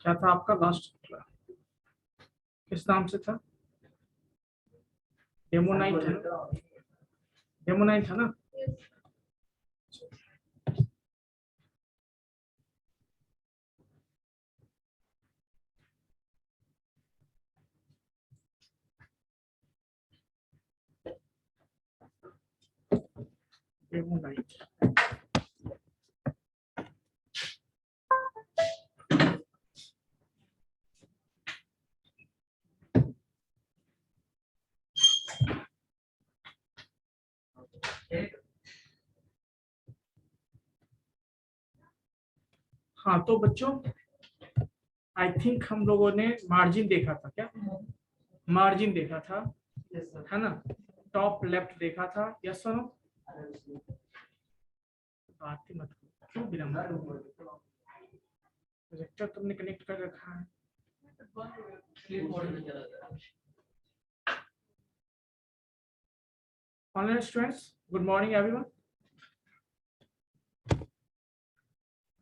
क्या था आपका लास्ट किस नाम से था? डेमो 9 था ना? डेमो 9 था ना? डेमो 9। हाँ तो बच्चों, आई थिंक हम लोगों ने मार्जिन देखा था। क्या मार्जिन देखा था? है ना? टॉप लेफ्ट देखा था। यस सुनो, बात ही मत करो, क्यों विलंब? प्रोजेक्टर तुमने कनेक्ट कर रखा है। Online students, good morning everyone.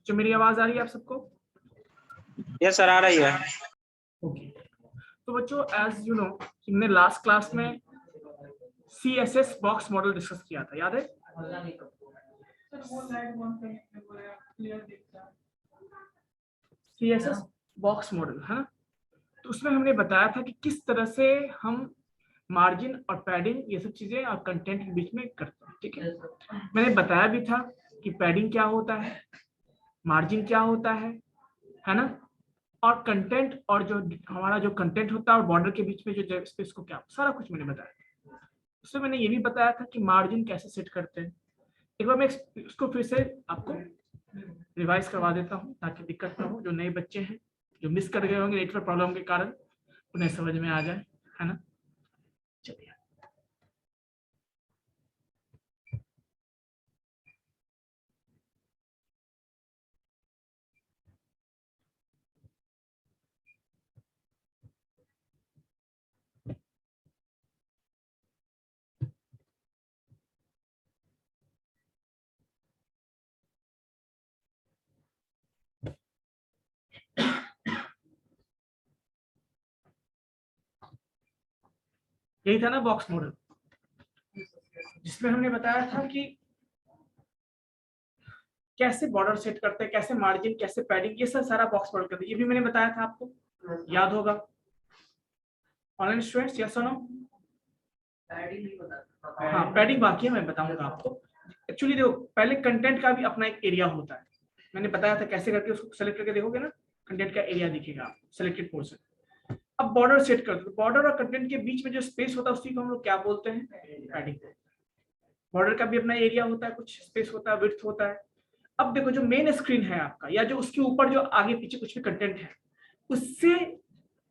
जो मेरी आवाज आ रही है आप सबको? यस सर, आ रही है। ओके। तो बच्चों, एज यू नो, हमने लास्ट क्लास में CSS बॉक्स मॉडल डिस्कस किया था, याद है? CSS बॉक्स मॉडल, है ना? तो उसमें हमने बताया था कि किस तरह से हम मार्जिन और पैडिंग ये सब चीजें और कंटेंट के बीच में करते हैं। ठीक है, मैंने बताया भी था कि पैडिंग क्या होता है, मार्जिन क्या होता है ना? और कंटेंट और जो हमारा जो कंटेंट होता है और बॉर्डर के बीच में जो स्पेस को क्या, सारा कुछ मैंने बताया। उसमें मैंने ये भी बताया था कि मार्जिन कैसे सेट करते हैं। एक बार मैं इसको फिर से आपको रिवाइज करवा देता हूँ ताकि दिक्कत ना हो। जो नए बच्चे हैं जो मिस कर गए होंगे नेटवर्क प्रॉब्लम के कारण, उन्हें समझ में आ जाए, है ना? चलिए, यही था ना बॉक्स मॉडल, जिसमें हमने बताया था कि कैसे बॉर्डर सेट करते हैं, कैसे मार्जिन, कैसे पैडिंग, ये सब सारा बॉक्स मॉडल करते हैं। ये भी मैंने बताया था आपको, याद होगा। ऑनलाइन स्टूडेंट्स, यस और नो? हाँ, पैडिंग बाकी है, मैं बताऊंगा आपको। एक्चुअली देखो, पहले कंटेंट का भी अपना एक एरिया होता है। मैंने बताया था कैसे करके उसको सेलेक्ट करके देखोगे ना, कंटेंट का एरिया दिखेगा आपको, सिलेक्टेड पोर्शन। अब बॉर्डर सेट करते हैं, बॉर्डर और कंटेंट के बीच में जो स्पेस होता है उसी को हम लोग क्या बोलते हैं? पैडिंग। बॉर्डर का भी अपना एरिया होता है, कुछ स्पेस होता है, विड्थ होता है। अब देखो, जो मेन स्क्रीन है आपका या जो उसके ऊपर जो आगे पीछे कुछ भी कंटेंट है, उससे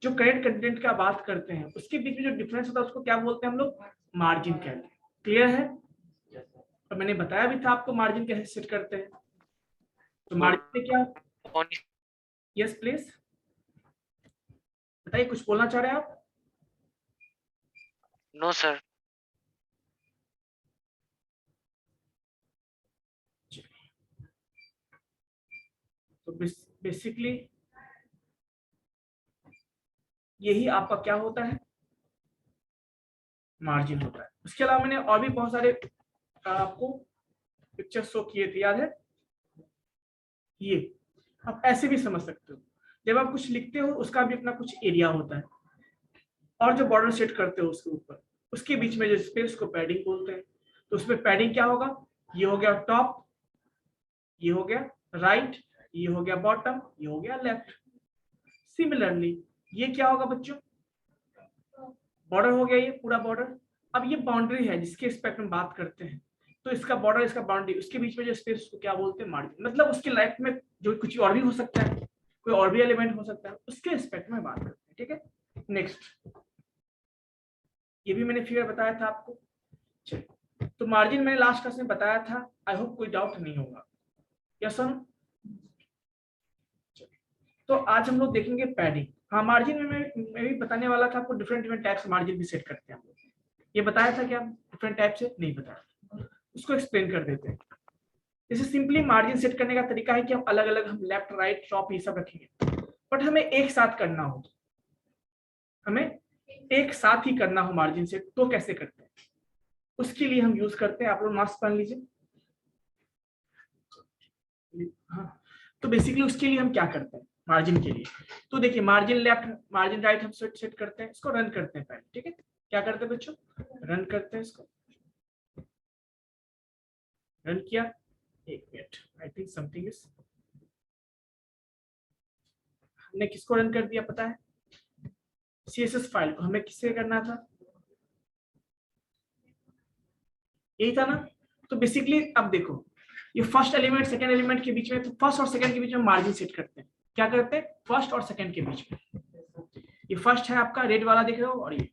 जो करेंट कंटेंट का बात करते हैं उसके बीच में जो डिफरेंस होता है उसको क्या बोलते हैं हम लोग? मार्जिन कहते हैं। क्लियर है? और मैंने बताया भी था आपको मार्जिन कैसे सेट करते हैं। तो मार्जिन में क्या? यस प्लीज बताइए, कुछ बोलना चाह रहे हैं आप? No sir. तो बेसिकली यही आपका क्या होता है? मार्जिन होता है। उसके अलावा मैंने और भी बहुत सारे आपको पिक्चर शो किए थे, याद है? ये आप ऐसे भी समझ सकते हो, जब आप कुछ लिखते हो उसका भी अपना कुछ एरिया होता है, और जो बॉर्डर सेट करते हो उसके ऊपर, उसके बीच में जो स्पेस को पैडिंग बोलते हैं। तो उसमें पैडिंग क्या होगा? ये हो गया टॉप, ये हो गया राइट, ये हो गया बॉटम, ये हो गया लेफ्ट। सिमिलरली ये क्या होगा बच्चों? बॉर्डर हो गया, ये पूरा बॉर्डर। अब ये बाउंड्री है जिसके रिस्पेक्ट में बात करते हैं, तो इसका बॉर्डर, इसका बाउंड्री, उसके बीच में जो स्पेस उसको क्या बोलते हैं? मार्जिन। मतलब उसकी लाइफ में जो कुछ और भी हो सकता है, कोई और भी एलिमेंट हो सकता है, उसके रिस्पेक्ट में बात करते हैं। ठीक है, नेक्स्ट। ये भी मैंने फिगर बताया था आपको। चलिए, तो मार्जिन मैंने लास्ट क्लास में बताया था, आई होप कोई डाउट नहीं होगा। Yes sir? तो आज हम लोग देखेंगे पैडिंग। हाँ, मार्जिन में मैं भी बताने वाला था आपको, डिफरेंट डिफरेंट टाइप्स मार्जिन भी सेट करते हैं हम लोग। ये बताया था क्या डिफरेंट टाइप से? नहीं बताया, उसको एक्सप्लेन कर देते हैं। जैसे सिंपली मार्जिन सेट करने का तरीका है कि हम अलग अलग, हम लेफ्ट राइट टॉप ये सब रखेंगे। बट हमें एक साथ करना हो, हमें एक साथ ही करना हो मार्जिन सेट, तो कैसे करते हैं? उसके लिए हम यूज करते हैं, आप लोग मार्क्स पढ़ लीजिए। हाँ, तो बेसिकली उसके लिए हम क्या करते हैं मार्जिन के लिए? तो देखिए मार्जिन लेफ्ट मार्जिन राइट हम सेट करते हैं, इसको रन करते हैं पहले, ठीक है? क्या करते हैं बच्चों? रन करते हैं इसको। रन किया, एक minute, I think something is, हमने किसको रन कर दिया पता है? CSS फाइल को हमें किससे करना था? यही था ना? तो बेसिकली अब देखो, ये फर्स्ट एलिमेंट सेकंड एलिमेंट के बीच में, तो फर्स्ट और सेकंड के बीच में मार्जिन सेट करते हैं। क्या करते हैं? फर्स्ट और सेकंड के बीच में, ये फर्स्ट है आपका रेड वाला देख रहे हो, और ये,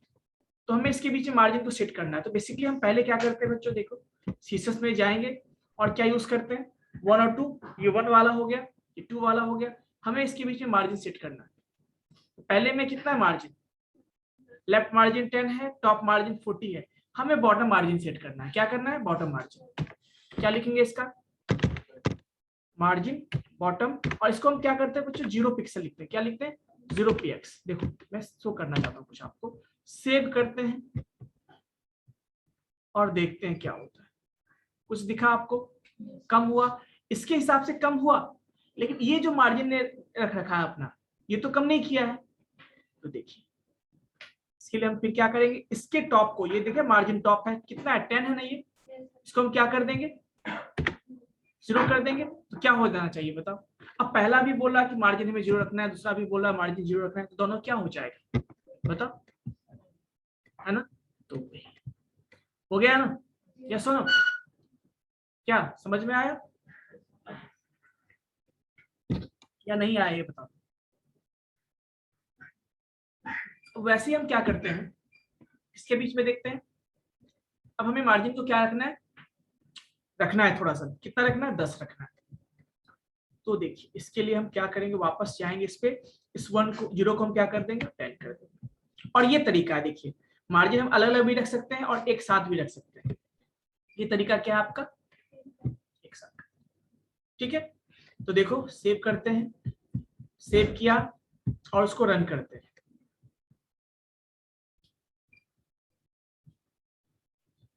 तो हमें इसके बीच में मार्जिन को सेट करना है। तो बेसिकली हम पहले क्या करते हैं बच्चों, देखो CSS में जाएंगे और क्या यूज करते हैं, 1 और 2, ये 1 वाला हो गया, ये 2 वाला हो गया, हमें इसके बीच में मार्जिन सेट करना है। पहले में कितना है मार्जिन? लेफ्ट मार्जिन 10 है, टॉप मार्जिन 40 है, हमें बॉटम मार्जिन सेट करना है। क्या करना है? Bottom margin. क्या लिखेंगे इसका? मार्जिन बॉटम, और इसको हम क्या करते हैं बच्चों? 0 पिक्सल लिखते हैं। क्या लिखते हैं? 0 px। देखो मैं शो करना चाहता हूँ कुछ आपको, सेव करते हैं और देखते हैं क्या होता है। कुछ दिखा आपको? कम हुआ, इसके हिसाब से कम हुआ, लेकिन ये जो मार्जिन ने रख रखा है अपना, ये तो कम नहीं किया है। तो देखिए इसके लिए हम फिर क्या करेंगे, इसके टॉप को, ये देखिए मार्जिन टॉप है, कितना है? 10 है ना ये, इसको हम क्या कर देंगे? 0 कर देंगे। तो क्या हो जाना चाहिए बताओ? अब पहला भी बोला कि मार्जिन हमें 0 रखना है, दूसरा भी बोला मार्जिन 0 रखना है, तो दोनों क्या हो जाएगा बताओ? है ना? तो हो गया ना? या सुनो, क्या समझ में आया या नहीं आया ये बताओ? तो वैसे ही हम क्या करते हैं, इसके बीच में देखते हैं। अब हमें मार्जिन को क्या रखना है थोड़ा सा, कितना रखना है? 10 रखना है। तो देखिए इसके लिए हम क्या करेंगे, वापस जाएंगे इस पे, इस 1 को 0 को हम क्या कर देंगे? 10 कर देंगे। और ये तरीका है, देखिए मार्जिन हम अलग अलग भी रख सकते हैं और एक साथ भी रख सकते हैं। ये तरीका क्या है आपका? एक साथ, ठीक है? तो देखो सेव करते हैं, सेव किया और उसको रन करते हैं।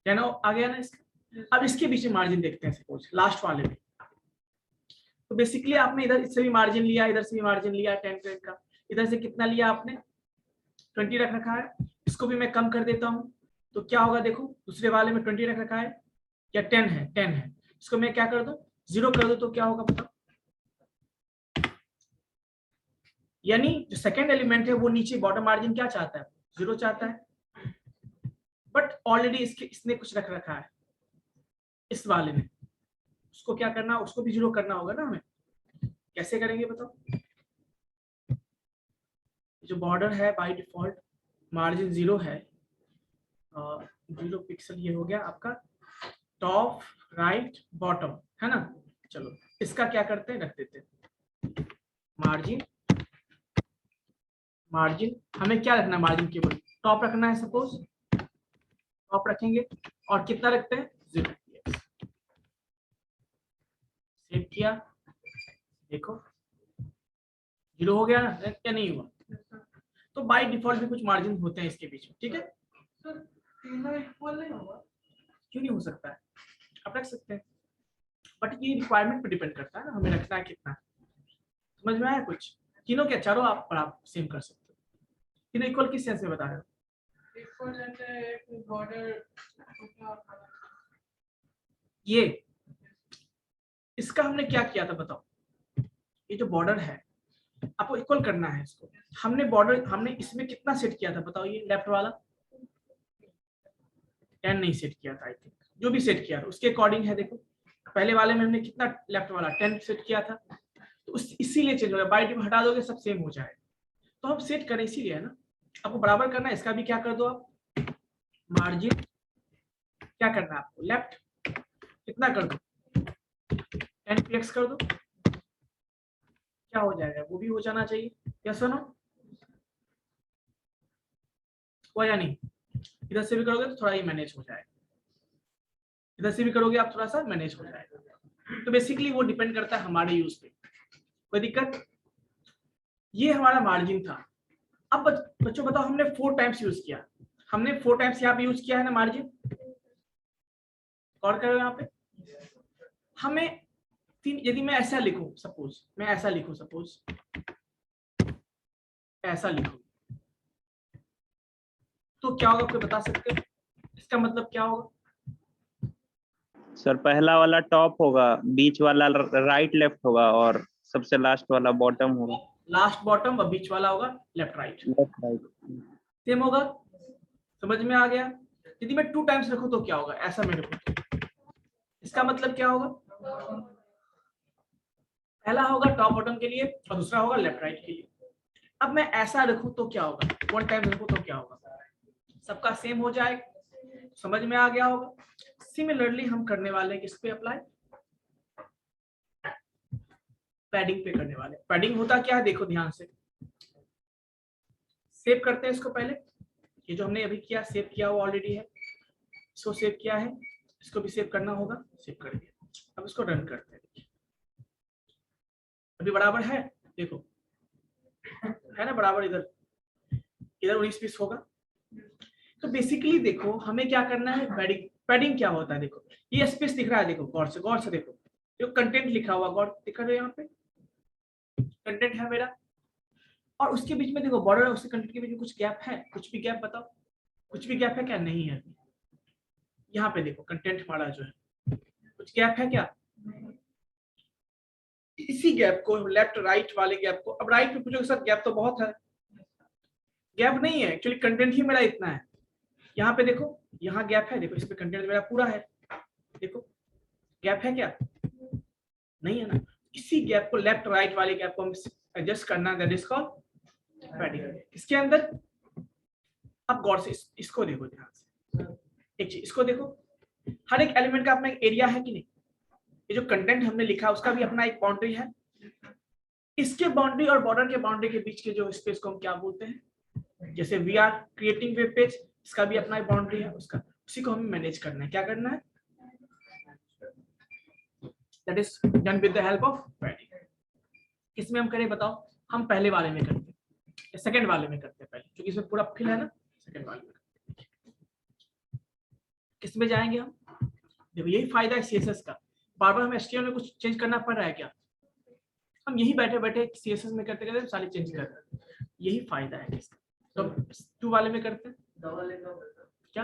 क्या ना आ गया ना इसका? अब इसके बीच में मार्जिन देखते हैं, सपोज लास्ट वाले में। तो बेसिकली आपने इधर से भी मार्जिन लिया, इधर से भी मार्जिन लिया 10 का, इधर से कितना लिया आपने? 20 रख रखा है। इसको भी मैं कम कर देता हूँ, तो क्या होगा देखो, दूसरे वाले में 20 रख रखा है या 10 है, 10 है, इसको मैं क्या कर दूं? 0 कर दूं, तो क्या होगा बताओ? यानी जो सेकंड एलिमेंट है वो नीचे बॉटम मार्जिन क्या चाहता है? 0 चाहता है, बट ऑलरेडी इसने कुछ रख रखा है इस वाले में, उसको क्या करना, उसको भी 0 करना होगा ना हमें। कैसे करेंगे बताओ? जो बॉर्डर है बाय डिफॉल्ट मार्जिन 0 है, 0 पिक्सल, ये हो गया आपका टॉप राइट बॉटम, है ना? चलो इसका क्या करते हैं, रख देते हैं मार्जिन। मार्जिन हमें क्या रखना है? मार्जिन केवल टॉप रखना है, सपोज टॉप रखेंगे, और कितना रखते हैं? 0। सेव किया, देखो 0 हो गया ना, क्या नहीं हुआ? तो बाय डिफॉल्ट भी कुछ मार्जिन होते हैं इसके बीच में, ठीक है? क्यों नहीं हो सकता है? आप रख सकते हैं, बट ये रिक्वायरमेंट पे डिपेंड करता है ना, हमें रखना है कितना। समझ में आया कुछ? तीनों क्या चारों आप सेम कर सकते हो। तीनों इक्वल किस सेंस में बता रहे हो? ये इसका हमने क्या किया था बताओ? ये जो बॉर्डर है आपको इक्वल करना है इसको। हमने बॉर्डर, हमने इसमें कितना सेट किया था बताओ? ये लेफ्ट वाला 10 नहीं सेट किया था, आई थिंक जो भी सेट किया था उसके अकॉर्डिंग है। देखो पहले वाले में हमने कितना लेफ्ट वाला 10 सेट किया था, तो इसीलिए चेंज हो गया। बाय डिफॉल्ट हटा दोगे सब सेम हो जाएगा, तो हम सेट करें इसीलिए है ना। आपको बराबर करना है, इसका भी क्या कर दो आप, मार्जिन क्या करना है आपको, लेफ्ट कितना कर दो? 10 px कर दो, क्या हो जाएगा? वो भी हो जाना चाहिए, या सुनो हुआ या नहीं? इधर से भी करोगे तो थोड़ा ही मैनेज हो जाएगा, इधर से भी करोगे आप थोड़ा सा मैनेज हो जाएगा। तो बेसिकली वो डिपेंड करता है हमारे यूज पे। कोई दिक्कत? ये हमारा मार्जिन था। अब बच्चों बताओ, हमने 4 टाइम्स यूज किया, हमने 4 टाइम्स यहाँ पे यूज किया है ना मार्जिन, और करो यहाँ पे हमें यदि मैं ऐसा लिखूं, सपोज मैं ऐसा लिखूं, सपोज ऐसा लिखूं, तो क्या होगा, कोई बता सकते हैं इसका मतलब क्या होगा? सर पहला वाला टॉप होगा, बीच वाला राइट लेफ्ट होगा और सबसे लास्ट वाला बॉटम होगा। लास्ट बॉटम और बीच वाला होगा left right, left right. Same होगा, समझ में आ गया? यदि मैं 2 टाइम्स रखूं तो क्या होगा, ऐसा मैं रखूं तो इसका मतलब क्या होगा? पहला होगा टॉप बॉटम के लिए और दूसरा होगा लेफ्ट राइट के लिए। अब मैं ऐसा रखूं तो क्या होगा, 1 टाइम रखूं तो क्या होगा? सबका सेम हो जाएगा, समझ में आ गया होगा। सिमिलरली हम करने वाले हैं किस पे अप्लाई, पैडिंग पे करने वाले। पैडिंग होता क्या है देखो ध्यान से, सेव करते हैं इसको पहले, ये जो हमने अभी किया सेव किया वो ऑलरेडी है, इसको सेव किया है, इसको भी सेव करना होगा, सेव कर दिया। अब इसको रन करते हैं, अभी बराबर है, देखो है ना बराबर, इधर 19-20 होगा। तो बेसिकली देखो हमें क्या करना है, पैडिंग। पैडिंग क्या होता है देखो, ये स्पेस दिख रहा है, देखो गौर से देखो, जो कंटेंट लिखा हुआ गौर दिख रहा है, यहाँ पे कंटेंट है मेरा, और उसके बीच में देखो बॉर्डर है, उसके कंटेंट के बीच में कुछ गैप है, कुछ भी गैप बताओ, कुछ भी गैप है क्या? नहीं है। यहाँ पे देखो कंटेंट हमारा जो है, कुछ गैप है क्या? इसी गैप को, लेफ्ट राइट वाले गैप को, अब राइट पे पूछोगे सर गैप तो बहुत है, गैप नहीं है, एक्चुअली कंटेंट ही मेरा इतना है। यहाँ पे देखो, यहाँ गैप है, देखो इस पे कंटेंट मेरा पूरा है, देखो गैप है क्या? नहीं है ना। इसी गैप को, लेफ्ट राइट वाले गैप को हम एडजस्ट करना, दैट इज कॉल्ड पैडिंग। इसके अंदर अब गौर से इसको देखो ध्यान से, एक चीज इसको देखो, हर एक एलिमेंट का अपना एक एरिया है कि नहीं? ये जो कंटेंट हमने लिखा उसका भी अपना एक बाउंड्री है, इसके बाउंड्री और बॉर्डर के बाउंड्री के बीच के जो स्पेस को हम क्या बोलते हैं? जैसे we are creating web page, इसका भी अपना एक बाउंड्री है, उसका उसी को हमें मैनेज करना है। क्या करना है? That is done with the help of padding. किसमें हम करें बताओ? हम पहले वाले में करते हैं, सेकंड वाले में करते हैं पहले, क्योंकि इसमें पूरा फिल है ना, सेकंड वाले में करते हैं। किसमें जाएंगे हम? देखो यही फायदा है सीएसएस का, बार बार हमें एचटीएमएल में कुछ चेंज करना पड़ रहा है क्या? हम यही बैठे बैठे सीएसएस में करते करते सारे चेंज कर रहे हैं, यही फायदा है इसका। तो 2 वाले में करते हैं, क्या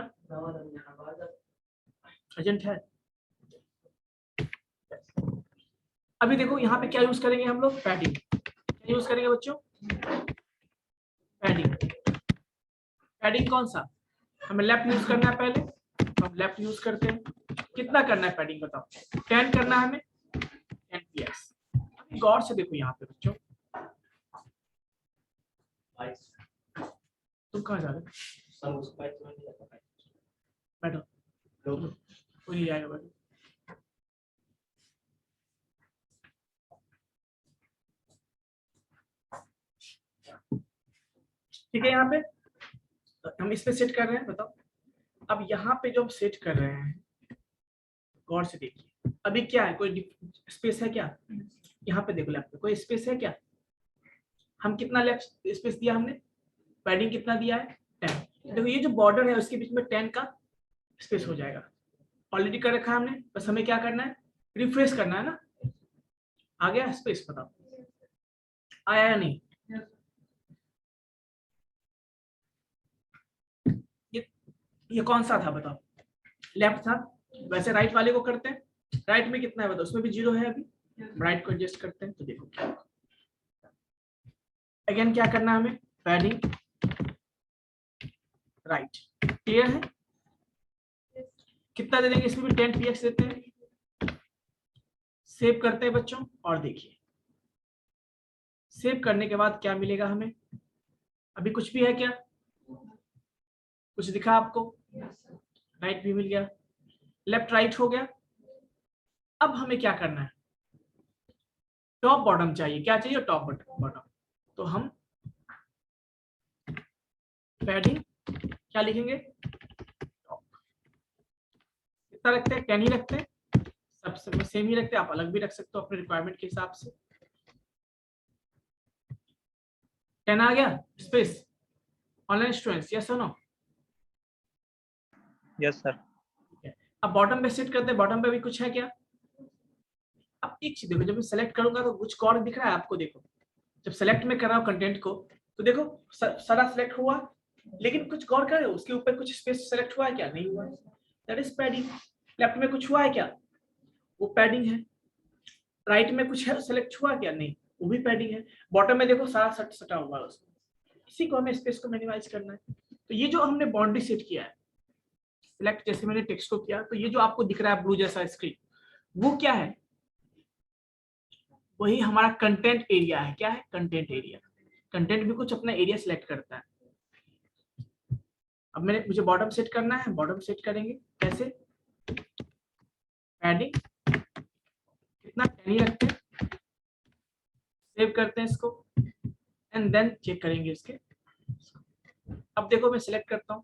एजेंट है? अभी देखो यहाँ पे क्या यूज करेंगे हम लोग? पैडिंग। क्या यूज करेंगे बच्चों? पैडिंग। पैडिंग कौन सा? हमें लेफ्ट यूज करना है पहले, हम लेफ्ट यूज करते हैं। कितना करना है पैडिंग बताओ? 10 करना है हमें, 10 px। अभी गौर से देखो यहाँ पे बच्चों, तुम कहाँ जा रहे हो? बैठो, कोई नहीं जाएगा, बैठो। ठीक है, यहाँ पे हम इस पे सेट कर रहे हैं, बताओ। अब यहाँ पे जो हम सेट कर रहे हैं, गौर से देखिए, अभी क्या है, कोई स्पेस है क्या? यहाँ पे देखो लेफ्ट पे कोई स्पेस है क्या? हम कितना लेफ्ट स्पेस दिया हमने? पैडिंग कितना दिया है? 10। देखो ये जो बॉर्डर है उसके बीच में 10 का स्पेस हो जाएगा, ऑलरेडी कर रखा है हमने, बस हमें क्या करना है? रिफ्रेश करना है ना। आ गया स्पेस, बताओ आया या नहीं? ये कौन सा था बताओ? लेफ्ट था, वैसे राइट वाले को करते हैं, राइट में कितना है बताओ? उसमें भी 0 है, अभी राइट को एडजस्ट करते हैं तो देखो क्या होगा। अगेन क्या करना है हमें? पैडिंग राइट, क्लियर है? कितना दे देंगे इसमें भी? 10 px देते हैं, सेव करते हैं बच्चों, और देखिए सेव करने के बाद क्या मिलेगा हमें? अभी कुछ भी है क्या? कुछ दिखा आपको? राइट भी मिल गया, लेफ्ट राइट हो गया। अब हमें क्या करना है? टॉप बॉटम चाहिए, क्या चाहिए? Top bottom. तो हम पैडिंग क्या लिखेंगे? टॉप। कितना रखते हैं? 10 ही रखते हैं, सब सेम ही रखते हैं, आप अलग भी रख सकते हो अपने रिक्वायरमेंट के हिसाब से। 10 आ गया स्पेस ऑनलाइन स्टूडेंट्स, यस और नो? Yes sir. अब बॉटम पे सेट करते हैं, बॉटम पे भी कुछ है क्या? अब एक चीज देखो, जब मैं सेलेक्ट करूंगा तो कुछ और दिख रहा है आपको? देखो जब सेलेक्ट में कर रहा हूँ कंटेंट को तो देखो सारा सेलेक्ट हुआ, लेकिन कुछ गौर करो उसके ऊपर कुछ स्पेस सेलेक्ट हुआ है क्या? नहीं हुआ, दैट इज पैडिंग। लेफ्ट में कुछ हुआ है क्या? वो पैडिंग है। राइट में कुछ है सेलेक्ट हुआ क्या? नहीं, वो भी पैडिंग है। बॉटम में देखो सारा सटा हुआ है उसमें, इसी को हमें स्पेस को मिनिमाइज करना है। तो ये जो हमने बाउंड्री सेट किया है सिलेक्ट, जैसे मैंने टेक्स्ट को किया, तो ये जो आपको दिख रहा है ब्लू जैसा स्क्रीन, वो क्या है? वही हमारा कंटेंट एरिया है। क्या है? Content area. कंटेंट भी कुछ अपना एरिया सिलेक्ट करता है। अब मुझे बॉटम सेट करना है, बॉटम सेट करेंगे कैसे? पैडिंग कितना? 10 ही रखते हैं, सेव करते हैं इसको एंड देन चेक करेंगे इसके। अब देखो मैं सिलेक्ट करता हूँ,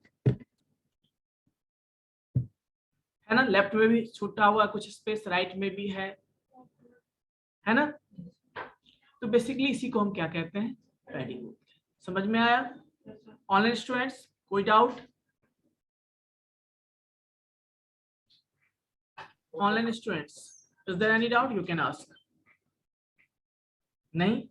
है ना, लेफ्ट में भी छूटा हुआ कुछ स्पेस, राइट में भी है ना? तो बेसिकली इसी को हम क्या कहते हैं? पैडिंग। समझ में आया? ऑनलाइन स्टूडेंट्स कोई doubt? Online students is there any doubt? You can ask. नहीं?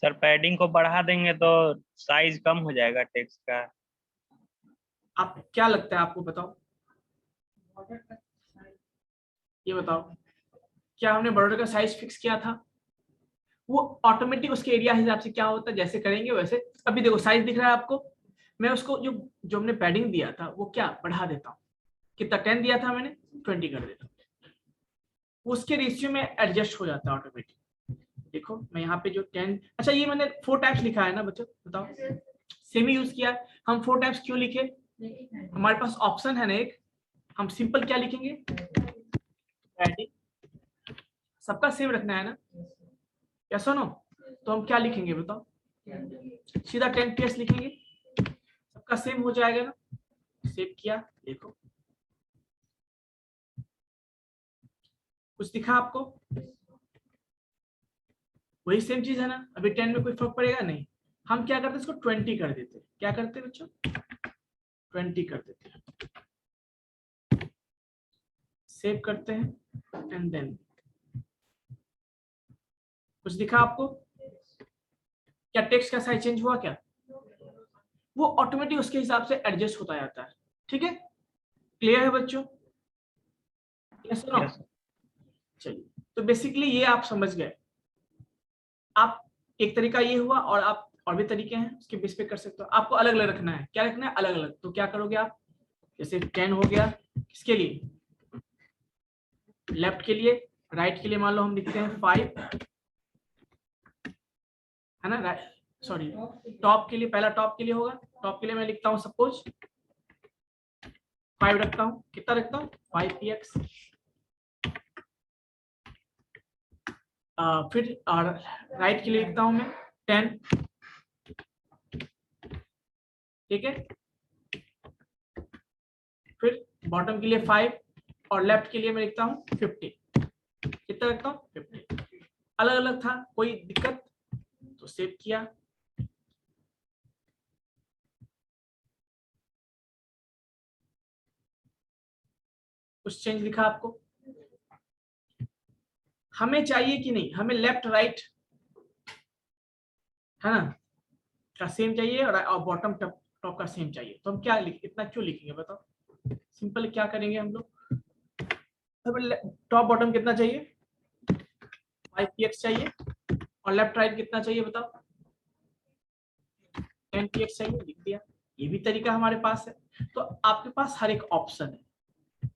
सर पैडिंग को बढ़ा देंगे तो साइज कम हो जाएगा टेक्स्ट का। आप क्या लगता है आपको? बताओ, ये बताओ, क्या हमने बॉर्डर का साइज फिक्स किया था? वो ऑटोमेटिक उसके एरिया हिसाब से क्या होता है, जैसे करेंगे वैसे। अभी देखो साइज दिख रहा है आपको, मैं उसको जो जो हमने पैडिंग दिया था वो क्या बढ़ा देता हूँ। कितना? 10 दिया था मैंने, 20 कर देता हूँ। उसके रेशियो में एडजस्ट हो जाता है ऑटोमेटिक। देखो मैं यहाँ पे जो 10, अच्छा ये मैंने 4 टाइप्स लिखा है ना बच्चों, बताओ। सेमी यूज किया है। हम 4 टाइप्स क्यों लिखे? हमारे पास ऑप्शन है ना एक, हम सिंपल क्या लिखेंगे? पैडिंग। सबका सेम रखना है ना, या सुनो? तो हम क्या लिखेंगे बताओ? सीधा 10 PS लिखेंगे, सबका सेम हो जाएगा ना। सेव किया, देखो कुछ दिखा आपको? वही सेम चीज है ना। अभी 10 में कोई फर्क पड़ेगा नहीं। हम क्या करते हैं, इसको 20 कर देते हैं। क्या करते हैं बच्चों? 20 कर देते हैं, सेव करते हैं एंड देन कुछ दिखा आपको? क्या टेक्स्ट का साइज चेंज हुआ क्या? वो ऑटोमेटिक उसके हिसाब से एडजस्ट होता जाता है। ठीक है, क्लियर है बच्चों? Yes no? चलिए, तो बेसिकली ये आप समझ गए। आप एक तरीका ये हुआ, और आप और भी तरीके हैं उसके बेस पे कर सकते हो। आपको अलग अलग रखना है। क्या रखना है? अलग अलग। तो क्या करोगे आप? जैसे 10 हो गया, किसके लिए? लेफ्ट के लिए। राइट के लिए मान लो हम लिखते हैं 5, है ना? सॉरी, टॉप के लिए, पहला टॉप के लिए होगा। टॉप के लिए मैं लिखता हूं सपोज 5 रखता हूं। कितना रखता हूं? 5px। फिर राइट के लिए लिखता हूं मैं 10। ठीक है, फिर बॉटम के लिए 5 और लेफ्ट के लिए मैं लिखता हूं 50। कितना रखता हूं? 50। अलग अलग था, कोई दिक्कत? तो सेव किया। कुछ चेंज दिखा आपको? हमें चाहिए कि नहीं? हमें लेफ्ट राइट, है ना, का सेम चाहिए, और बॉटम टॉप टॉप का सेम चाहिए। तो हम क्या इतना क्यों लिखेंगे बताओ? सिंपल क्या करेंगे हम लोग? टॉप बॉटम कितना चाहिए? 5px चाहिए, और लेफ्ट राइट कितना चाहिए बताओ? 10px चाहिए, लिख दिया। ये भी तरीका हमारे पास है। तो आपके पास हर एक ऑप्शन है।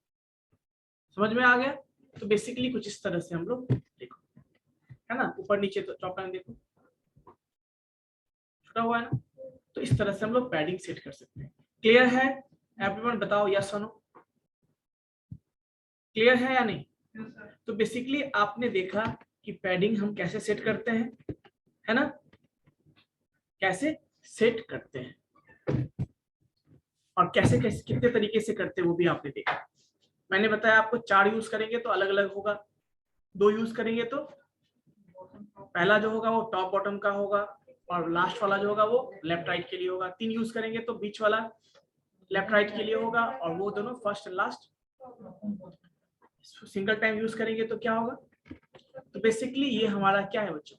समझ में आ गया? तो बेसिकली कुछ इस तरह से हम लोग, देखो, है ना, ऊपर नीचे तो टॉप लाइन देखो छुटा हुआ है ना। तो इस तरह से हम लोग पैडिंग सेट कर सकते हैं। क्लियर है एवरीवन? बताओ यस और नो। क्लियर है या नहीं? तो बेसिकली आपने देखा कि पैडिंग हम कैसे सेट करते हैं, है ना, कैसे सेट करते हैं, और कैसे कैसे कितने तरीके से करते हैं वो भी आपने देखा। मैंने बताया आपको 4 यूज करेंगे तो अलग अलग होगा, 2 यूज करेंगे तो पहला जो होगा वो टॉप बॉटम का होगा और लास्ट वाला जो होगा वो लेफ्ट राइट के लिए होगा। 3 यूज करेंगे तो बीच वाला लेफ्ट राइट के लिए होगा और वो दोनों first last. Single time use करेंगे तो क्या होगा? तो बेसिकली ये हमारा क्या है बच्चों,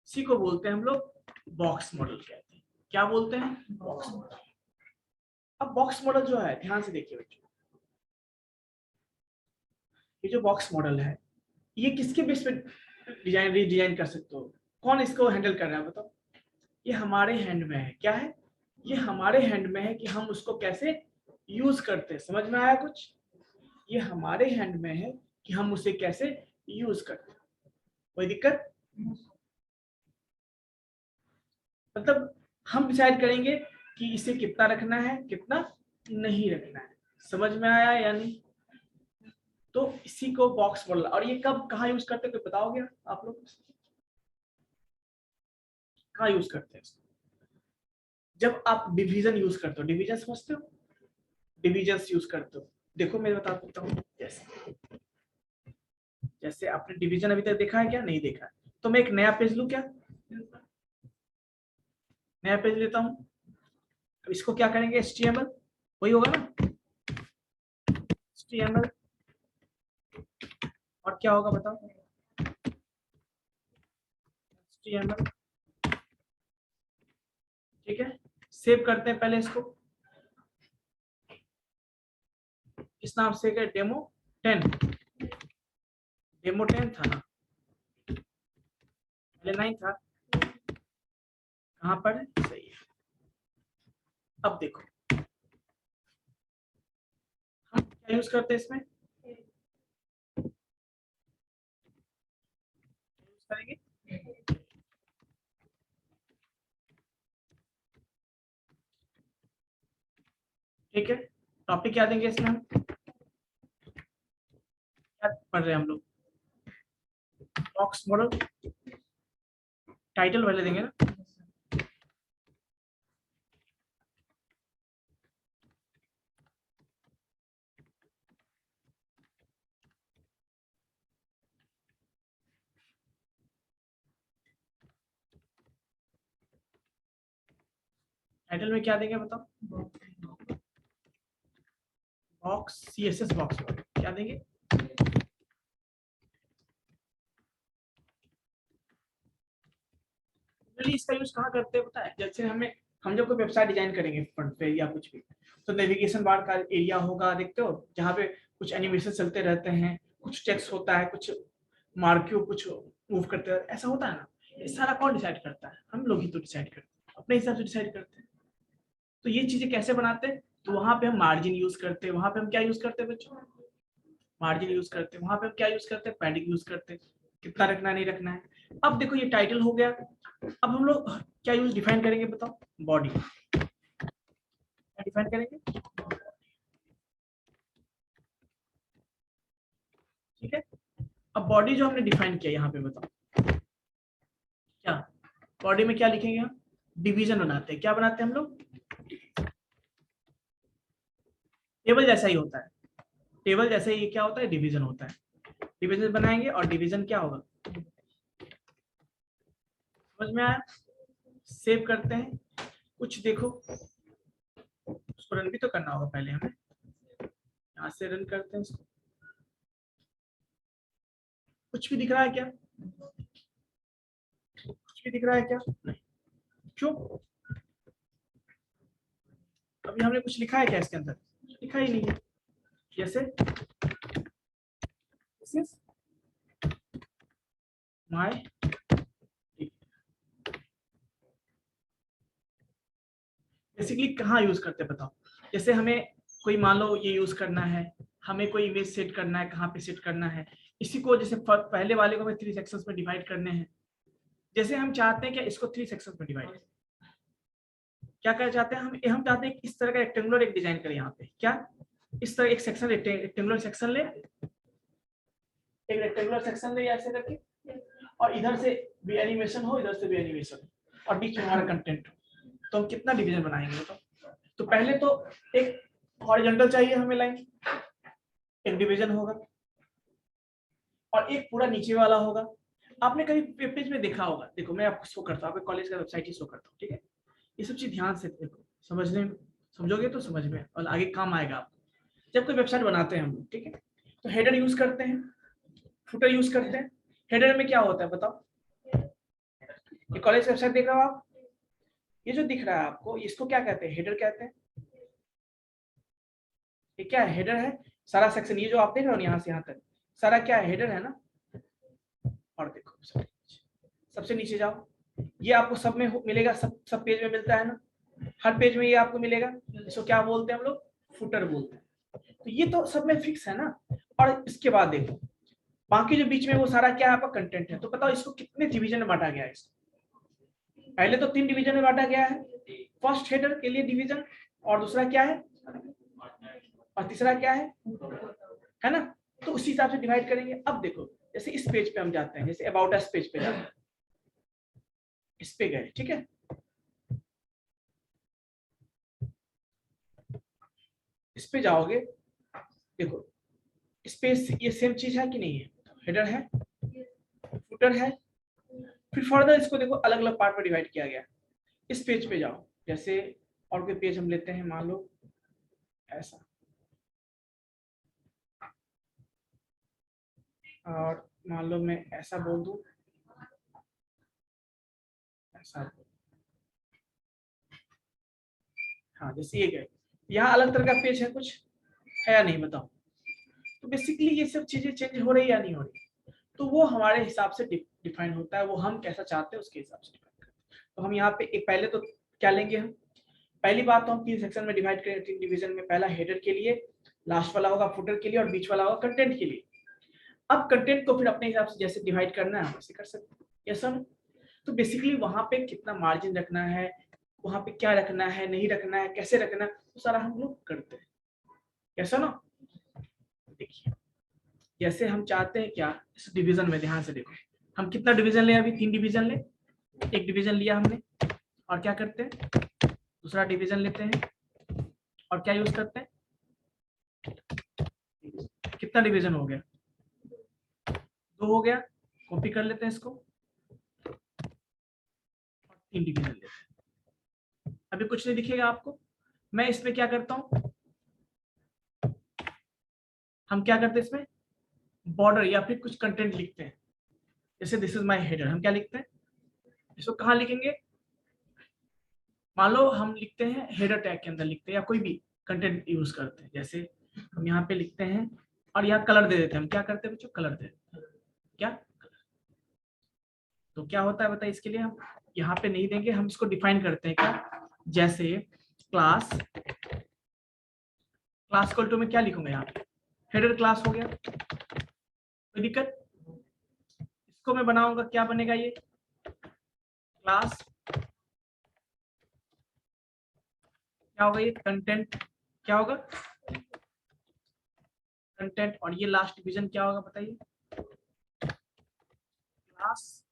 इसी को बोलते हैं हम लोग बॉक्स मॉडल कहते हैं। क्या बोलते हैं? Box model. अब बॉक्स मॉडल जो है, ध्यान से देखिए बच्चों, ये जो बॉक्स मॉडल है ये किसके बेस पे रीडिजाइन कर सकते हो? कौन इसको हैंडल कर रहा है बताओ? ये हमारे हैंड में है। क्या है? ये हमारे हैंड में है कि हम उसको कैसे यूज करते हैं। समझ में आया कुछ? ये हमारे हैंड में है कि हम उसे कैसे यूज करते हैं। कोई दिक्कत? मतलब हम डिसाइड करेंगे कि इसे कितना रखना है, कितना नहीं रखना है। समझ में आया या नहीं? तो इसी को बॉक्स मॉडल। और ये कब कहाँ यूज करते हैं, कोई बताओगे आप लोग? कहाँ यूज करते हैं इसको? जब आप डिवीजन यूज करते हो। डिवीजन समझते हो? डिवीजन यूज करते हो। देखो मैं बता देता हूँ। जैसे आपने डिवीजन अभी तक देखा है क्या? नहीं देखा है तो मैं एक नया पेज लूं क्या? नया पेज लेता हूं। अब इसको क्या करेंगे? HTML वही होगा ना? HTML और क्या होगा बताओ? HTML। ठीक है, सेव करते हैं पहले इसको। इस नाम से क्या? डेमो 10। डेमो 10 था ना? पहले 9 था। कहाँ पर है? सही है। अब देखो हम क्या यूज करते हैं इसमें? यूज करेंगे ठीक है। टॉपिक क्या देंगे इसमें? हम क्या पढ़ रहे हैं हम लोग? Box model. टाइटल पहले देंगे ना? टाइटल में क्या देंगे बताओ? बॉक्स CSS बॉक्स क्या देंगे? इसका यूज कहाँ करते हैं पता है? जैसे हम जब कोई वेबसाइट डिजाइन करेंगे फ्रंट पे या कुछ भी, तो नेविगेशन बार का एरिया होगा, देखते हो, जहाँ पे कुछ एनिमेशन चलते रहते हैं, कुछ टेक्स्ट होता है, कुछ मार्क्यू कुछ मूव करते हैं, ऐसा होता है ना? ये सारा कौन डिसाइड करता है? हम लोग ही तो डिसाइड करते हैं, अपने हिसाब से डिसाइड करते हैं। तो ये चीजें कैसे बनाते हैं? तो वहां पे हम मार्जिन यूज करते हैं। वहां पे हम क्या यूज करते हैं बच्चों? मार्जिन यूज करते हैं। वहां पे हम क्या यूज करते हैं? पैडिंग यूज करते हैं, कितना रखना नहीं रखना है। अब देखो ये टाइटल हो गया। अब हम लोग क्या यूज डिफाइन करेंगे बताओ? बॉडी। क्या डिफाइन करेंगे? ठीक है। अब बॉडी जो हमने डिफाइन किया यहाँ पे बताओ क्या? बॉडी में क्या लिखेंगे हम? डिवीजन बनाते हैं। क्या बनाते हैं हम लोग? टेबल जैसा ही होता है। टेबल जैसे ही क्या होता है? डिवीजन होता है। डिवीजन बनाएंगे और डिवीजन क्या होगा? समझ में आया? सेव करते हैं। कुछ देखो, उसको रन भी तो करना होगा पहले हमें। यहाँ से रन करते हैं इसको। कुछ भी दिख रहा है क्या? कुछ भी दिख रहा है क्या? नहीं। क्यों? अभी हमने कुछ लिखा है क्या इसके अंदर? लिखा ही नहीं है। जैसे दिस इज माय, बेसिकली कहाँ यूज करते हैं बताओ? जैसे हमें कोई मान लो ये यूज करना है, हमें कोई इमेज सेट करना है, कहाँ पे सेट करना है, इसी को जैसे पहले वाले को हमें 3 सेक्शंस में डिवाइड करने हैं। जैसे हम चाहते हैं कि इसको 3 सेक्शंस में डिवाइड, क्या करना चाहते हैं हम चाहते हैं इस तरह का रेक्टेंगुलर एक डिजाइन करें। यहाँ पे क्या इस तरह एक सेक्शन, रेक्टेंगुलर सेक्शन ले, एक रेक्टेंगुलर सेक्शन ले ऐसे करके, और इधर से भी एनिमेशन हो, इधर से भी एनिमेशन हो, और बीच में हमारा कंटेंट हो। तो हम कितना डिवीजन बनाएंगे तो पहले तो एक हॉरिजॉन्टल चाहिए हमें लाइन, एक डिवीजन होगा, और एक पूरा नीचे वाला होगा। आपने कभी वेब पेज में देखा होगा, देखो मैं आपको शो करता हूँ, आपके कॉलेज का वेबसाइट ही शो करता हूँ, ठीक है। ये सब चीज ध्यान से देखो, समझोगे तो समझ में और आगे काम आएगा आपको। जब कोई वेबसाइट बनाते हैं हम लोग, ठीक है, तो हेडर यूज करते हैं, फुटर यूज करते हैं। हेडर में क्या होता है बताओ? ये कॉलेज का वेबसाइट देख रहे हो आप, ये जो दिख रहा है आपको, इसको क्या कहते हैं? हेडर कहते हैं। ये क्या है? हेडर है। सारा सेक्शन ये जो आप देख रहे हो यहाँ से यहाँ तक सारा क्या है? हेडर है ना। और देखो सबसे नीचे जाओ, ये आपको सब में मिलेगा, सब पेज में मिलता है ना, हर पेज में ये आपको मिलेगा। इसको क्या बोलते हैं हम लोग? फुटर बोलते हैं। तो ये तो सब में फिक्स है ना। और इसके बाद देखो बाकी जो बीच में वो सारा क्या है? आपका कंटेंट है। तो बताओ इसको कितने डिवीजन में बांटा गया है? इसको पहले तो 3 डिवीजन में बांटा गया है। फर्स्ट हेडर के लिए डिवीजन, और दूसरा क्या है, और तीसरा क्या है ना। तो उसी हिसाब से डिवाइड करेंगे। अब देखो जैसे इस पेज पे हम जाते हैं, जैसे अबाउट अस पेज पे जाते हैं, इस पे गए, ठीक है, इस पे जाओगे, देखो इस पे ये सेम चीज है कि नहीं है? हेडर है, फुटर है, फिर फर्दर इसको देखो अलग अलग पार्ट में डिवाइड किया गया। इस पेज पे जाओ, जैसे और कोई पेज हम लेते हैं, मान लो ऐसा, और मान लो मैं ऐसा बोल दूं, ऐसा, हाँ जैसे ये गए, यहाँ अलग तरह का पेज है कुछ, है या नहीं बताओ? तो बेसिकली ये सब चीजें चेंज हो रही है या नहीं हो रही? तो वो हमारे हिसाब से डिफाइन होता है, वो हम कैसा चाहते हैं उसके हिसाब से डिफाइन करते हैं। तो हम यहाँ पे एक पहले तो क्या लेंगे, हम पहली बात तो हम 3 सेक्शन में डिवाइड करें, 3 डिवीजन में। पहला हेडर के लिए, लास्ट वाला होगा फुटर के लिए, और बीच वाला होगा कंटेंट के लिए। अब कंटेंट को फिर अपने हिसाब से जैसे डिवाइड करना है वैसे कर सकते हैं, यस सर। तो बेसिकली वहां पे कितना मार्जिन रखना है, वहां पे क्या रखना है, नहीं रखना है, कैसे रखना है, तो सारा हम लोग करते हैं, यस ना। देखिए जैसे हम चाहते हैं क्या, इस डिवीजन में ध्यान से देखो, हम कितना डिवीजन ले, अभी 3 डिवीजन ले, एक डिवीजन लिया हमने, और क्या करते हैं, दूसरा डिवीजन लेते हैं, और क्या यूज करते हैं, कितना डिवीजन हो गया, 2 हो गया, कॉपी कर लेते हैं इसको, और 3 डिवीजन लेते हैं। अभी कुछ नहीं दिखेगा आपको। मैं इसमें क्या करता हूं, हम क्या करते हैं इसमें बॉर्डर या फिर कुछ कंटेंट लिखते हैं, जैसे दिस इज माय हेडर, हम क्या लिखते हैं, इसको कहाँ लिखेंगे, मान लो हम लिखते हैं हेडर टैग के अंदर लिखते हैं, या कोई भी कंटेंट यूज करते हैं, जैसे हम यहाँ पे लिखते हैं, और यहाँ कलर दे देते हैं। हम क्या करते हैं बच्चों, कलर दे देते हैं, क्या, तो क्या होता है बताइए, इसके लिए हम यहाँ पे नहीं देंगे, हम इसको डिफाइन करते हैं क्या, जैसे क्लास, क्लास इक्वल टू में क्या लिखूंगा, यहाँ पे हेडर क्लास हो गया, कोई दिक्कत? इसको मैं बनाऊंगा, क्या बनेगा ये, क्लास, क्या होगा ये, कंटेंट, क्या होगा, कंटेंट, और ये लास्ट डिवीजन क्या होगा बताइए, क्लास,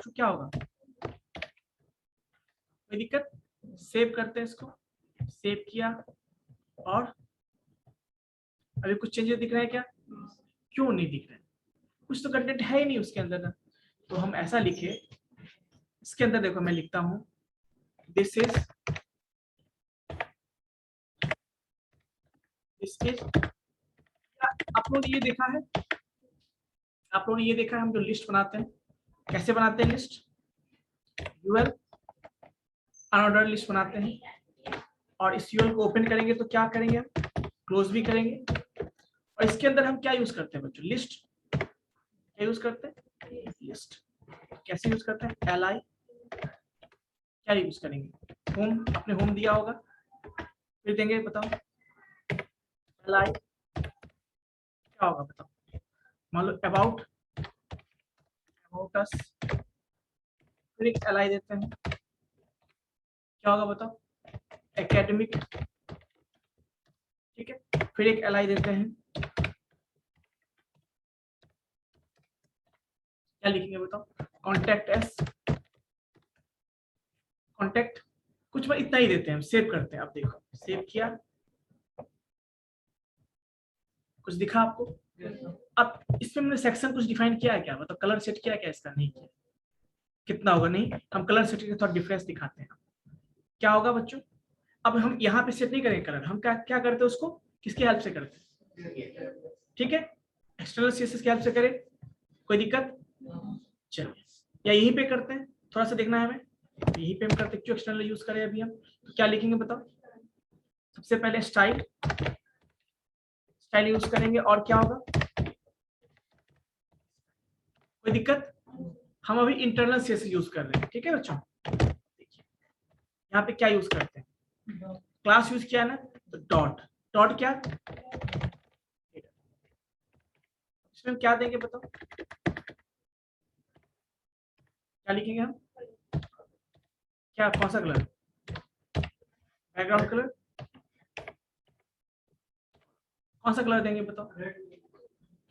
क्या होगा, कोई दिक्कत? सेव करते हैं इसको, सेव किया, और अभी कुछ चेंजेस दिख रहे हैं क्या? क्यों नहीं दिख रहे? कुछ तो कंटेंट है ही नहीं उसके अंदर ना। तो हम ऐसा लिखे, इसके अंदर देखो मैं लिखता हूं, दिस इज आप लोगों ने ये देखा है, आप लोगों ने ये देखा है हम जो लिस्ट बनाते हैं, कैसे बनाते हैं लिस्ट, यूएल अनऑर्डर लिस्ट बनाते हैं, और इस यूएल को ओपन करेंगे तो क्या करेंगे, हम क्लोज भी करेंगे, और इसके अंदर हम क्या यूज करते हैं बच्चों, लिस्ट, क्या यूज करते हैं, लिस्ट, कैसे यूज करते हैं, li, क्या यूज करेंगे, होम, अपने होम दिया होगा, फिर देंगे बताओ li, क्या होगा बताओ, मान लो अबाउट अस, फिर एक li देते हैं, क्या होगा बताओ, एकेडमिक, ठीक है, फिर एक li देते हैं, क्या लिखेंगे बताओ, कॉन्टेक्ट एस, कॉन्टेक्ट, कुछ बार इतना ही देते हैं, हम सेव करते हैं। अब देखो सेव किया, कुछ दिखा आपको, अब इसमें मैंने सेक्शन कुछ डिफाइन किया है क्या, मतलब कलर सेट किया है क्या इसका, नहीं किया। कितना होगा, नहीं, हम कलर सेट के थोड़ा डिफरेंस दिखाते हैं। क्या होगा बच्चों, अब हम यहाँ पे सेट नहीं करेंगे कलर, हम क्या क्या करते हैं उसको, किसकी हेल्प से करते हैं, ठीक है, एक्सटर्नल सीएसएस की हेल्प से करें, कोई दिक्कत, चलिए, या यहीं पे करते हैं, थोड़ा सा देखना है हमें, यहीं पे हम करते हैं, क्यों एक्सटर्नल यूज करें अभी हम, तो क्या लिखेंगे बताओ, सबसे पहले स्टाइल, स्टाइल यूज करेंगे, और क्या होगा, कोई दिक्कत, हम अभी इंटरनल सीएसएस यूज कर रहे हैं, ठीक है बच्चों। देखिए यहाँ पे क्या यूज करते हैं, क्लास यूज किया है ना, तो डॉट, डॉट क्या, इसमें हम क्या देंगे बताओ, क्या लिखेंगे हम, क्या, कौन सा कलर, बैकग्राउंड कलर, कौन सा कलर देंगे बताओ,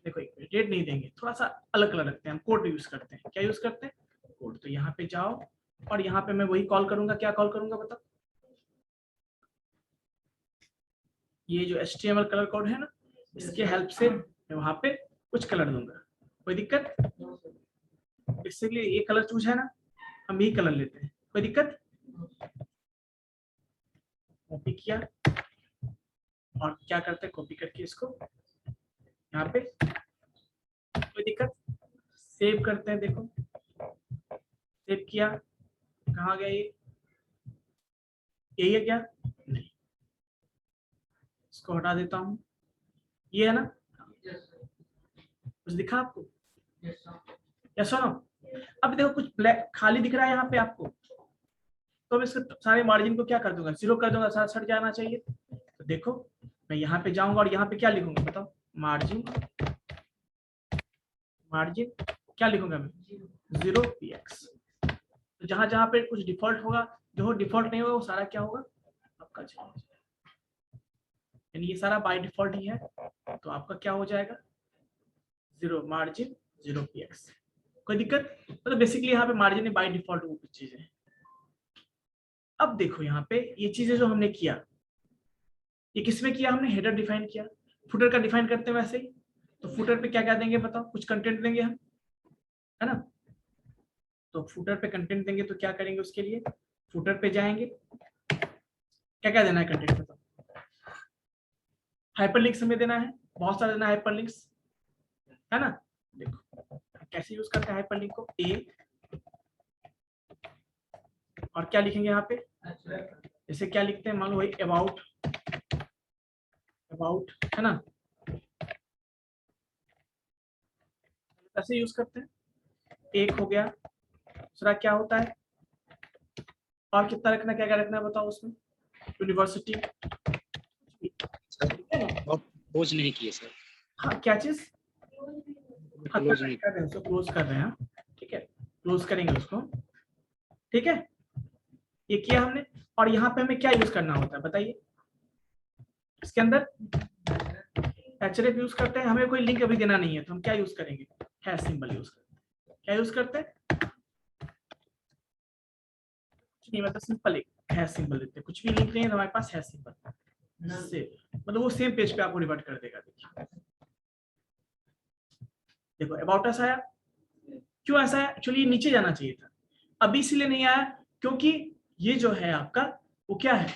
देखो रेड नहीं देंगे, थोड़ा सा अलग कलर रखते हैं, हम कोड यूज करते हैं, क्या यूज करते हैं, कोड। तो यहाँ पे जाओ और यहाँ पे मैं वही कॉल करूंगा, क्या कॉल करूंगा बताओ, ये जो HTML कलर कोड है ना, इसके हेल्प से मैं वहां पे कुछ कलर दूंगा, कोई दिक्कत, इसलिए ये कलर चूज है ना, हम यही कलर लेते हैं, कोई दिक्कत, कॉपी किया और क्या करते हैं, कॉपी करके इसको यहाँ पे, कोई दिक्कत, सेव करते हैं, देखो सेव किया, कहाँ गया ये, यही है क्या, नहीं, इसको हटा देता हूँ, ये है ना, कुछ दिखा आपको, या सुनो, अब देखो कुछ ब्लैक खाली दिख रहा है यहाँ पे आपको, तो मैं इसके सारे मार्जिन को क्या कर दूंगा, जीरो कर दूंगा, साथ सट जाना चाहिए। तो देखो मैं यहाँ पे जाऊंगा और यहाँ पे क्या लिखूंगा बताओ, मार्जिन, मार्जिन क्या लिखूंगा मैं, 0px। तो जहां जहां पे कुछ डिफॉल्ट होगा, जो डिफॉल्ट नहीं होगा वो सारा क्या होगा, आपका चेंज, यानी ये सारा बाय डिफॉल्ट ही है, तो आपका क्या हो जाएगा, 0 मार्जिन 0px, कोई दिक्कत, मतलब बेसिकली यहाँ पे मार्जिन बाय डिफॉल्ट वो कुछ चीजें। अब देखो यहाँ पे ये चीजें जो हमने किया, ये किसमें किया हमने, हेडर डिफाइन किया, फुटर का डिफाइन करते हैं वैसे ही, तो फुटर पे क्या क्या देंगे बताओ, कुछ कंटेंट देंगे हम, है ना, तो फुटर पे कंटेंट देंगे, तो क्या करेंगे उसके लिए, फुटर पे जाएंगे, क्या क्या देना है कंटेंट बताओ, हाइपरलिंक्स हमें देना है, बहुत सारा देना है हाइपरलिंक्स, है ना, देखो कैसे यूज करते हैं हाइपरलिंक को, ए और क्या लिखेंगे यहाँ पे, जैसे क्या लिखते हैं, मान लो वही अबाउट, अबाउट है ना, ऐसे यूज करते हैं, एक हो गया, दूसरा क्या होता है, और कितना रखना, क्या क्या रखना है बताओ उसमें, यूनिवर्सिटी, क्लोज नहीं किए सर, हाँ क्या चीज, हाँ क्लोज नहीं कर रहे हैं, उसको क्लोज कर रहे हैं, ठीक है, क्लोज करेंगे उसको, ठीक है, ये किया हमने, और यहाँ पे हमें क्या यूज करना होता है बताइए, इसके अंदर href यूज करते हैं, हमें कोई लिंक अभी देना नहीं है, तो हम क्या यूज करेंगे, हैश सिंबल यूज करते हैं, क्या यूज करते हैं, कुछ नहीं, मतलब सिंपल एक हैश सिंबल देते हैं, कुछ भी लिंक नहीं है तो हमारे पास हैश सिंबल से, मतलब वो सेम पेज पे आपको रिवर्ट कर देगा। देखिए देखो अबाउट अस आया, क्यों ऐसा है, एक्चुअली नीचे जाना चाहिए था, अभी इसलिए नहीं आया क्योंकि ये जो है आपका वो क्या है,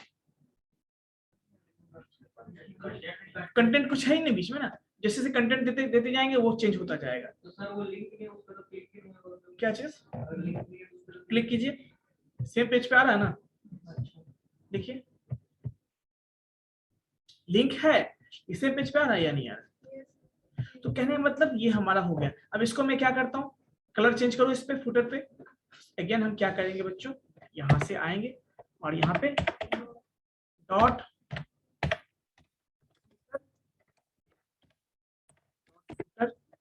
कंटेंट कुछ है ही नहीं बीच में ना, जैसे जैसे कंटेंट देते देते जाएंगे वो चेंज होता जाएगा। तो सर वो लिंक नहीं है उस पर, तो क्लिक क्यों नहीं होगा, क्या चीज, क्लिक कीजिए, सेम पेज पे आ रहा है ना, देखिए लिंक है, इसे पेज पे आ रहा है या नहीं आ रहा, तो कहने का मतलब ये हमारा हो गया। अब इसको मैं क्या करता हूँ, कलर चेंज करूँ इस पे, फुटर पे, अगेन हम क्या करेंगे बच्चों, यहाँ से आएंगे और यहाँ पे डॉट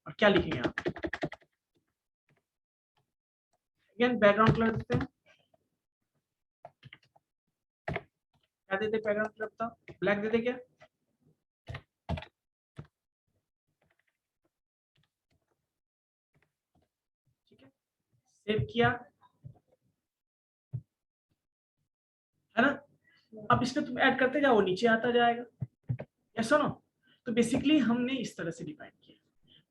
और क्या लिखेंगे यहाँ, अगेन बैकग्राउंड कलर देते हैं, क्या देते बैकग्राउंड कलर बताओ, ब्लैक देते क्या, ठीक है, सेव किया, है ना, अब इसमें तुम ऐड करते जाओ, नीचे आता जाएगा, या सुनो, तो बेसिकली हमने इस तरह से डिफाइन किया,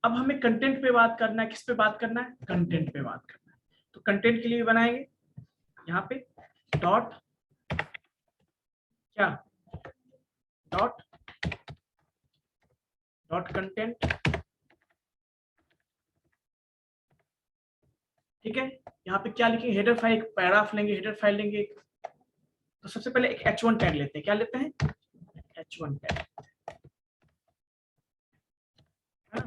अब हमें कंटेंट पे बात करना है, किस पे बात करना है, कंटेंट पे बात करना है। तो कंटेंट के लिए बनाएंगे यहाँ पे डॉट क्या, डॉट कंटेंट, ठीक है। यहाँ पे क्या लिखेंगे, हेडर फाइल, एक पैराग्राफ लेंगे, हेडर फाइल लेंगे। तो सबसे पहले एक h1 टैग लेते हैं, क्या लेते हैं, h1 टैग, है ना।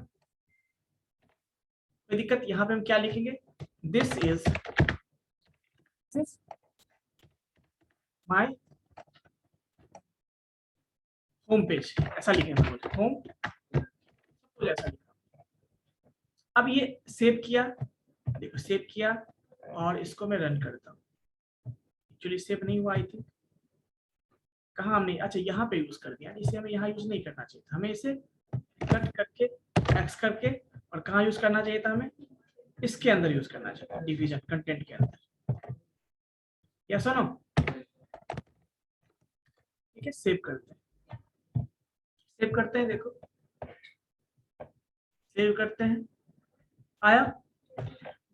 कोई दिक्कत, यहाँ पे हम क्या लिखेंगे, this is my home page, ऐसा लिखेंगे, होम, ऐसा लिखा। अब ये सेव किया, देखो सेव किया, और इसको मैं रन करता हूँ। एक्चुअली सेव नहीं हुआ, आई थिंक कहाँ हमने, अच्छा यहाँ पे यूज कर दिया, इसे हमें यहाँ यूज नहीं करना चाहिए था, हमें इसे कट करके एक्स करके, और कहाँ यूज करना चाहिए था, हमें इसके अंदर यूज करना चाहिए, डिवीजन कंटेंट के अंदर, या सुनो, ठीक है। सेव करते हैं, सेव करते हैं, देखो सेव करते हैं, आया,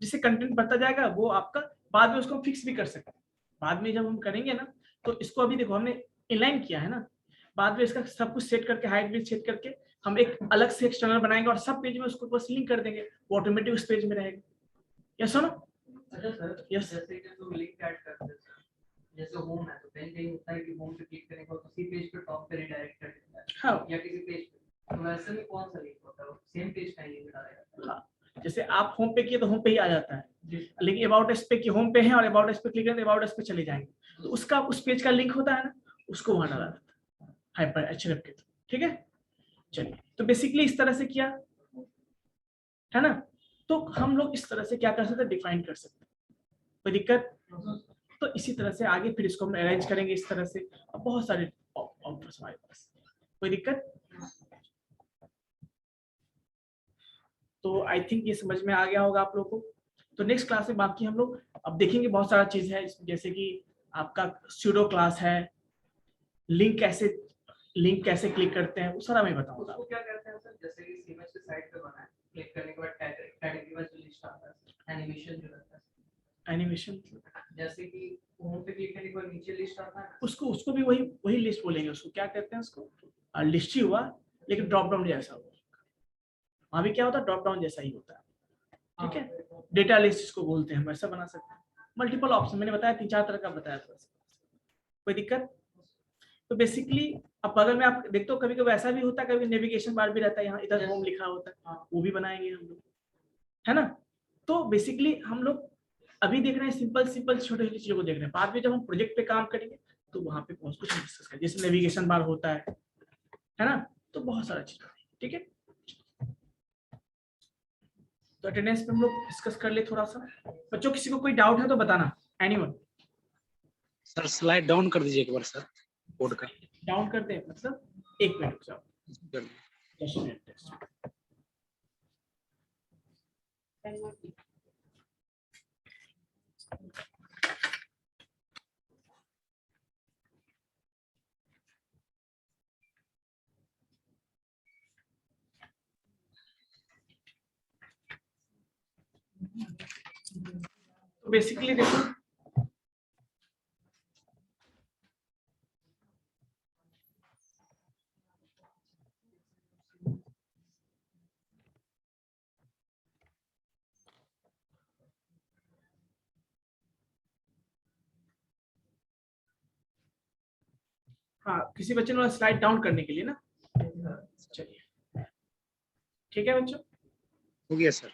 जिससे कंटेंट बढ़ता जाएगा, वो आपका बाद में उसको हम फिक्स भी कर सकते हैं। बाद में जब हम करेंगे ना, तो इसको अभी देखो हमने इनलाइन किया है ना, बाद में इसका सब कुछ सेट करके, हाइट भी सेट करके हम एक अलग से एक्सटर्नल बनाएंगे, और सब पेज में उसको बस लिंक कर देंगे, वो ऑटोमेटिक उस पेज में रहेगा। यस सुनो, अच्छा सर, यस, जैसे कि तो लिंक ऐड करते हैं सर, जैसे होम है तो कहीं कहीं होता है कि होम पे क्लिक करेंगे और उसी पेज पे टॉप पे रिडायरेक्ट कर देता है, हाँ, या किसी पेज पे, तो वैसे में कौन सा लिंक होता है, सेम पेज का ही लिंक डालेगा। हाँ, जैसे आप होम पे किए तो होम पे ही आ जाता है, लेकिन अबाउट अस पे कि होम पे है और अबाउट अस पे क्लिक करें तो अबाउट अस पे चले जाएंगे, तो उसका उस पेज का लिंक होता है ना, उसको वहां डाला जाता है हाइपर एचरेफ के थ्रू, ठीक है। चलिए, तो बेसिकली इस तरह से किया है ना, तो हम लोग इस तरह से क्या कर सकते हैं, डिफाइन कर सकते हैं, कोई दिक्कत। तो इसी तरह से आगे फिर इसको हम अरेंज करेंगे इस तरह से, और बहुत सारे ऑप्शंस हमारे पास, कोई दिक्कत। तो आई थिंक ये समझ में आ गया होगा आप लोगों को। तो नेक्स्ट क्लास में बाकी हम लोग अब देखेंगे, बहुत सारा चीज है, जैसे कि आपका स्यूडो क्लास है, लिंक कैसे क्लिक करते हैं, वो सारा मैं बताऊंगा। उसको क्या कहते हैं सर, जैसे कि सीमेंस के साइट पे बना है, क्लिक करने के बाद कैटेगरी वाइज लिस्ट आता है, एनिमेशन जो रहता है, एनिमेशन, जैसे कि होम पे क्लिक करने के बाद नीचे लिस्ट आता है, उसको भी वही लिस्ट बोलेंगे, उसको क्या कहते हैं, उसको लिस्ट ही हुआ, लेकिन ड्रॉप डाउन जैसा हुआ, वहाँ भी क्या होता है, ड्रॉप डाउन जैसा ही होता है, ठीक है। डेटा लिस्ट इसको बोलते हैं, हम ऐसा बना सकते हैं, मल्टीपल ऑप्शन, मैंने बताया 3-4 तरह का बताया था, कोई दिक्कत। तो बेसिकली अब बगल में आप देखते हो, कभी कभी ऐसा भी होता है, कभी नेविगेशन बार भी रहता है, यहाँ इधर होम लिखा होता है, वो भी बनाएंगे हम लोग, है ना। तो बेसिकली हम लोग अभी देख रहे हैं सिंपल छोटी छोटी चीजों को देख रहे हैं, बाद में जब हम प्रोजेक्ट पे काम करेंगे तो वहां पे बहुत कुछ डिस्कस करेंगे, जैसे नेविगेशन बार होता है ना, तो बहुत सारा चीज, ठीक है। तो अटेंडेंस पे हम लोग डिस्कस कर ले थोड़ा सा। बच्चों किसी को कोई डाउट है तो बताना, एनीवन। सर स्लाइड डाउन कर दीजिए एक बार सर, कोड का डाउन करते हैं, मतलब 1 मिनट रुक जाओ, कर दीजिए। 10 मिनट टेस्ट। तो बेसिकली देखो, हाँ, किसी बच्चे ने स्लाइड डाउन करने के लिए ना, चलिए ठीक है बच्चों। हो गया सर।